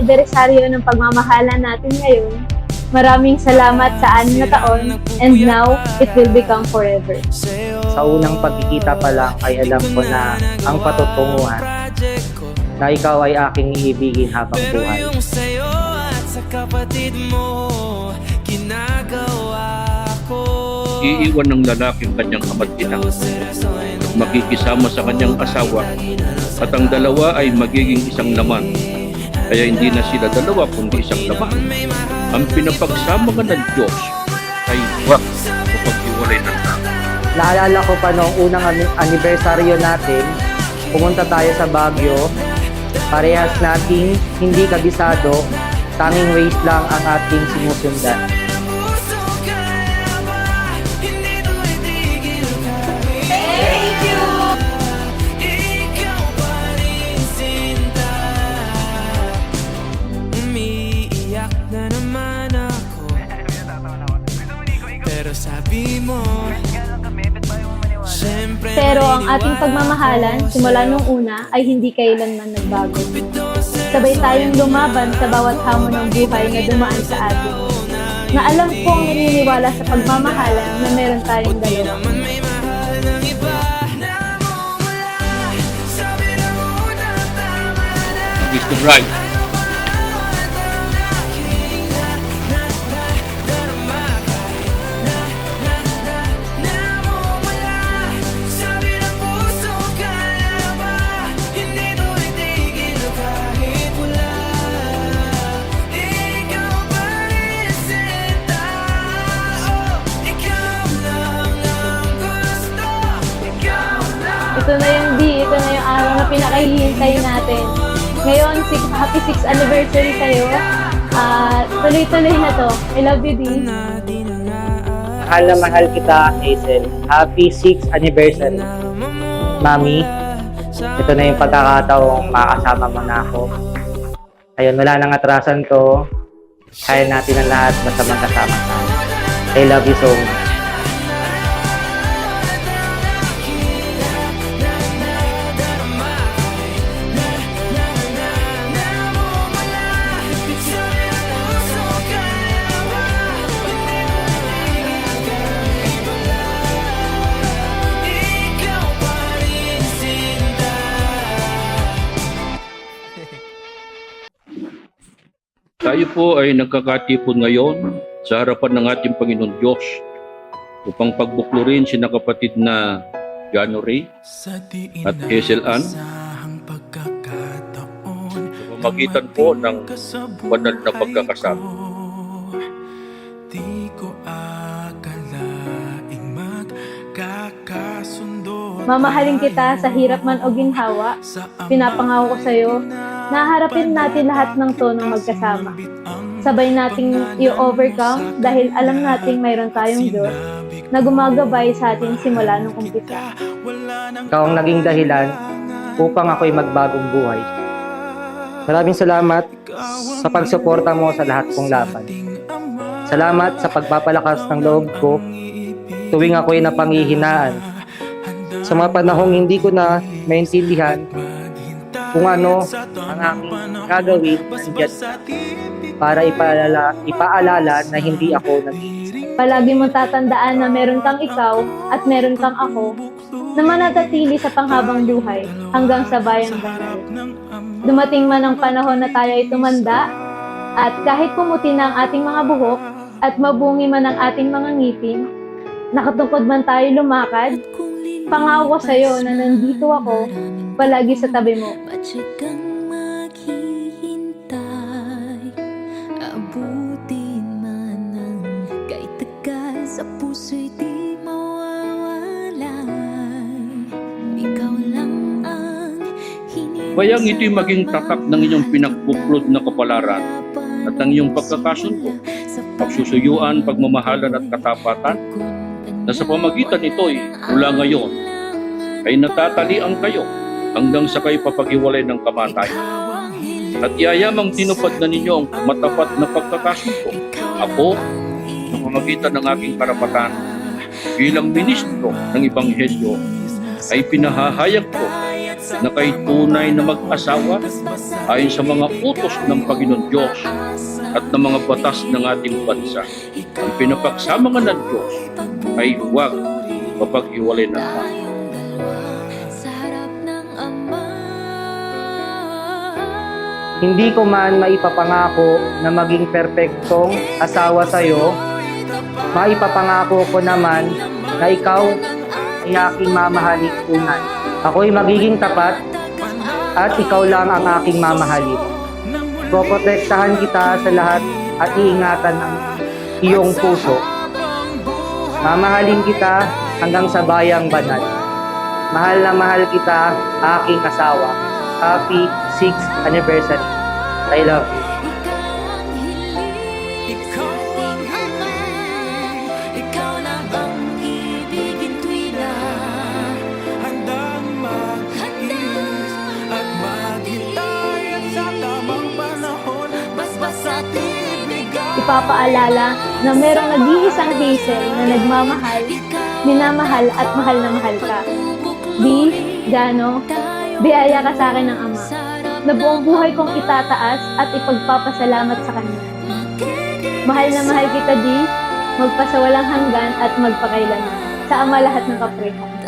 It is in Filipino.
anibersaryo ng pagmamahalan natin ngayon, maraming salamat sa 6 na taon, and now, it will become forever. Sa unang pagkikita pa lang ay alam ko na ang patutunguhan na ikaw ay aking iibigin habang buhay. Iiwan ng lalaki ang kanyang ama't ina at makikisama sa kanyang asawa at ang dalawa ay magiging isang laman. Kaya hindi na sila dalawa kundi isang laman. Ang pinapagsama ka ng Diyos ay huwag mapaghiwalay ng tao. Naalala ko pa noong unang anibersaryo natin, pumunta tayo sa Baguio, parehas nating hindi kabisado, tanging ways lang ang ating sinusundan. Pero ang ating pagmamahalan, simula nung una, ay hindi kailanman nagbago. Sabay tayong lumaban sa bawat hamon ng buhay na dumaan sa atin. Na alam kong naniniwala sa pagmamahalan na meron tayong dalawa. Mr. Right. Ito na yung ito na yung araw na pinakahihintay natin. Ngayon, happy 6th anniversary sa'yo. Tuloy-tuloy na to. I love you, Dee. Mahal na mahal kita, Hazel. Happy 6th anniversary. Mami, ito na yung pagkakataong makakasama mo na ako. Ayun, wala nang atrasan to. Kaya natin ang lahat basta magkasama tayo. I love you so much. Tayo po ay nagkakatipon ngayon sa harapan ng ating Panginoon Diyos upang pagbuklurin sina kapatid na January at Hazel Ann sa pamamagitan po ng banal na pagkakasal. Mamahalin kita sa hirap man o ginhawa. Pinapangako ko sa'yo na harapin natin lahat ng to ng magkasama. Sabay nating i-overcome dahil alam nating mayroon tayong Diyos na gumagabay sa atin simula nung umpisa. Ikaw ang naging dahilan upang ako'y magbagong buhay. Maraming salamat sa pagsuporta mo sa lahat kong laban. Salamat sa pagpapalakas ng loob ko tuwing ako'y napanghihinaan. Sa mga panahong hindi ko na maintindihan kung ano ang aking gagawin para ipaalala na hindi ako nag-iisa. Palagi mong tatandaan na meron kang ikaw at meron kang ako na manatili sa panghabang buhay hanggang sa bayang banal. Dumating man ang panahon na tayo ay tumanda at kahit pumuti na ang ating mga buhok at mabungi man ang ating mga ngipin, nakatungkod man tayo lumakad, pangako sa'yo na nandito ako palagi sa tabi mo. Bayang ito'y maging tatak ng inyong pinagbuklod na kapalaran at ang iyong pagkakasundo, pagsusuyuan, pagmamahalan at katapatan, na sa pamagitan nito'y mula ngayon ay natatalian kayo hanggang sa kayo papaghiwalay ng kamatayan. At yayamang tinupad na ninyo ang matapat na pagkakasundo. Ako, sa pamagitan ng aking karapatan bilang ministro ng Ebanghelyo, ay pinahahayag ko na kay tunay na mag-asawa ayon sa mga utos ng Panginoon Diyos at ng mga batas ng ating bansa. Ang pinapagsama nga ng Diyos ay huwag mapag-iwalay ng tao. Hindi ko man maipapangako na maging perpektong asawa sa iyo, maipapangako ko naman na ikaw ay aking mamahalin tunay. Ako'y magiging tapat at ikaw lang ang aking mamahalin. Poprotektahan kita sa lahat at iingatan ng iyong puso. Mamahalin kita hanggang sa bayang banal. Mahal na mahal kita, aking asawa. Happy 6th anniversary. I love you. Ipapaalala na merong nag-iisang Hazel na nagmamahal, minamahal at mahal na mahal ka. B. Jano, biyaya ka sa akin ng Ama, na buong buhay kong itataas at ipagpapasalamat sa Kanya. Mahal na mahal kita, D, magpasawalang hanggan at magpakailanman. Sa Ama lahat ng kapurihan.